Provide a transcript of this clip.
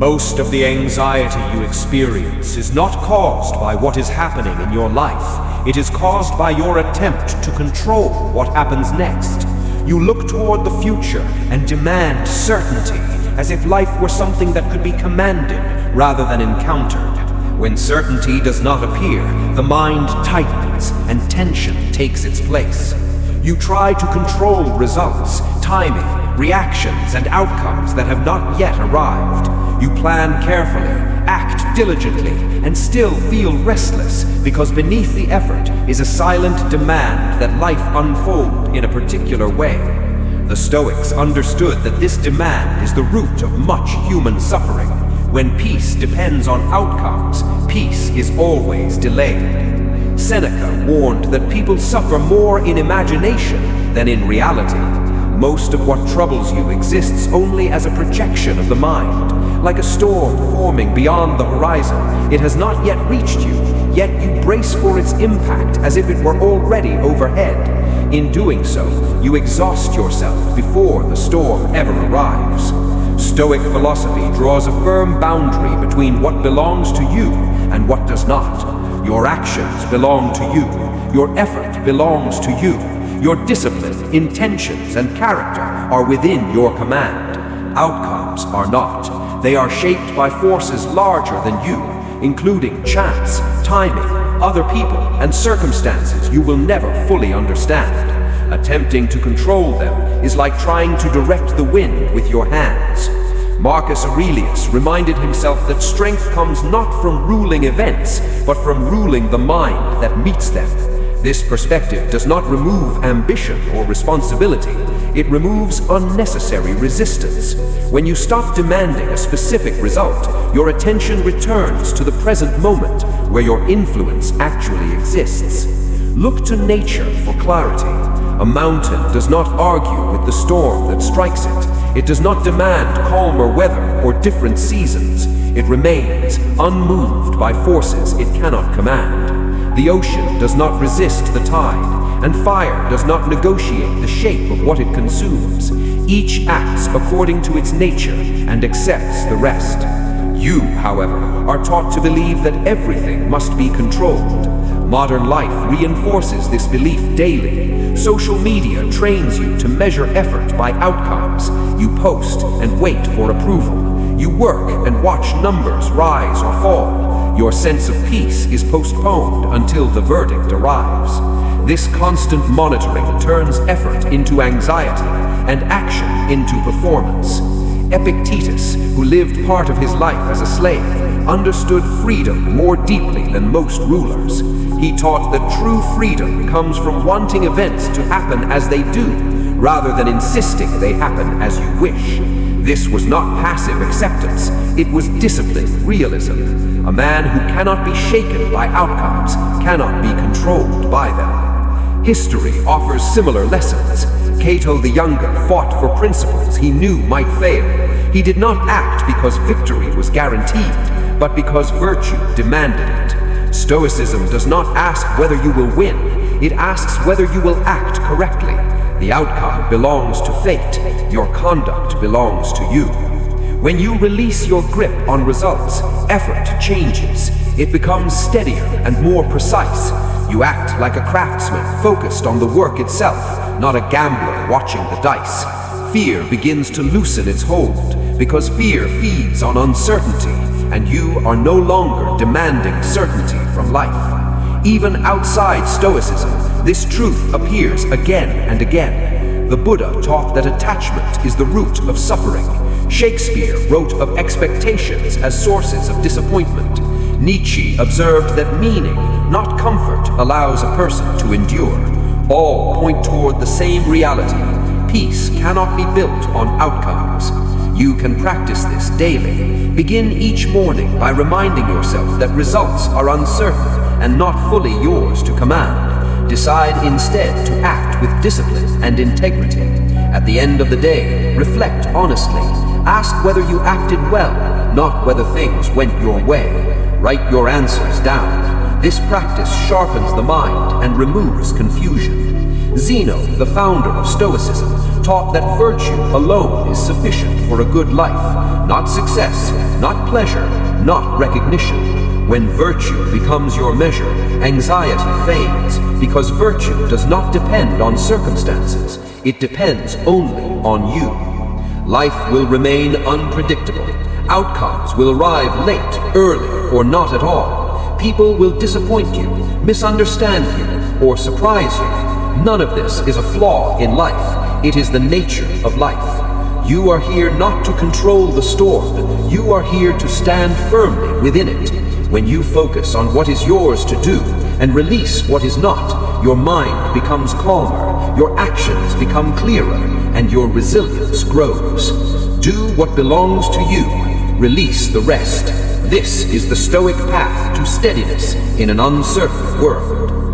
Most of the anxiety you experience is not caused by what is happening in your life. It is caused by your attempt to control what happens next. You look toward the future and demand certainty, as if life were something that could be commanded rather than encountered. When certainty does not appear, the mind tightens and tension takes its place. You try to control results, timing, reactions, and outcomes that have not yet arrived. You plan carefully, act diligently, and still feel restless because beneath the effort is a silent demand that life unfold in a particular way. The Stoics understood that this demand is the root of much human suffering. When peace depends on outcomes, peace is always delayed. Seneca warned that people suffer more in imagination than in reality. Most of what troubles you exists only as a projection of the mind. Like a storm forming beyond the horizon, it has not yet reached you, yet you brace for its impact as if it were already overhead. In doing so, you exhaust yourself before the storm ever arrives. Stoic philosophy draws a firm boundary between what belongs to you and what does not. Your actions belong to you. Your effort belongs to you. Your discipline, intentions, and character are within your command. Outcomes are not. They are shaped by forces larger than you, including chance, timing, other people, and circumstances you will never fully understand. Attempting to control them is like trying to direct the wind with your hands. Marcus Aurelius reminded himself that strength comes not from ruling events, but from ruling the mind that meets them. This perspective does not remove ambition or responsibility. It removes unnecessary resistance. When you stop demanding a specific result, your attention returns to the present moment where your influence actually exists. Look to nature for clarity. A mountain does not argue with the storm that strikes it. It does not demand calmer weather or different seasons. It remains unmoved by forces it cannot command. The ocean does not resist the tide, and fire does not negotiate the shape of what it consumes. Each acts according to its nature and accepts the rest. You, however, are taught to believe that everything must be controlled. Modern life reinforces this belief daily. Social media trains you to measure effort by outcomes. You post and wait for approval. You work and watch numbers rise or fall. Your sense of peace is postponed until the verdict arrives. This constant monitoring turns effort into anxiety and action into performance. Epictetus, who lived part of his life as a slave, understood freedom more deeply than most rulers. He taught that true freedom comes from wanting events to happen as they do, rather than insisting they happen as you wish. This was not passive acceptance, it was disciplined realism. A man who cannot be shaken by outcomes cannot be controlled by them. History offers similar lessons. Cato the Younger fought for principles he knew might fail. He did not act because victory was guaranteed, but because virtue demanded it. Stoicism does not ask whether you will win, it asks whether you will act correctly. The outcome belongs to fate, your conduct belongs to you. When you release your grip on results, effort changes. It becomes steadier and more precise. You act like a craftsman focused on the work itself, not a gambler watching the dice. Fear begins to loosen its hold, because fear feeds on uncertainty, and you are no longer demanding certainty from life. Even outside Stoicism, this truth appears again and again. The Buddha taught that attachment is the root of suffering. Shakespeare wrote of expectations as sources of disappointment. Nietzsche observed that meaning, not comfort, allows a person to endure. All point toward the same reality. Peace cannot be built on outcomes. You can practice this daily. Begin each morning by reminding yourself that results are uncertain and not fully yours to command. Decide instead to act with discipline and integrity. At the end of the day, reflect honestly. Ask whether you acted well, not whether things went your way. Write your answers down. This practice sharpens the mind and removes confusion. Zeno, the founder of Stoicism, taught that virtue alone is sufficient for a good life, not success, not pleasure, not recognition. When virtue becomes your measure, anxiety fades, because virtue does not depend on circumstances. It depends only on you. Life will remain unpredictable. Outcomes will arrive late, early, or not at all. People will disappoint you, misunderstand you, or surprise you. None of this is a flaw in life. It is the nature of life. You are here not to control the storm. You are here to stand firmly within it. When you focus on what is yours to do and release what is not, your mind becomes calmer, your actions become clearer, and your resilience grows. Do what belongs to you. Release the rest. This is the Stoic path to steadiness in an uncertain world.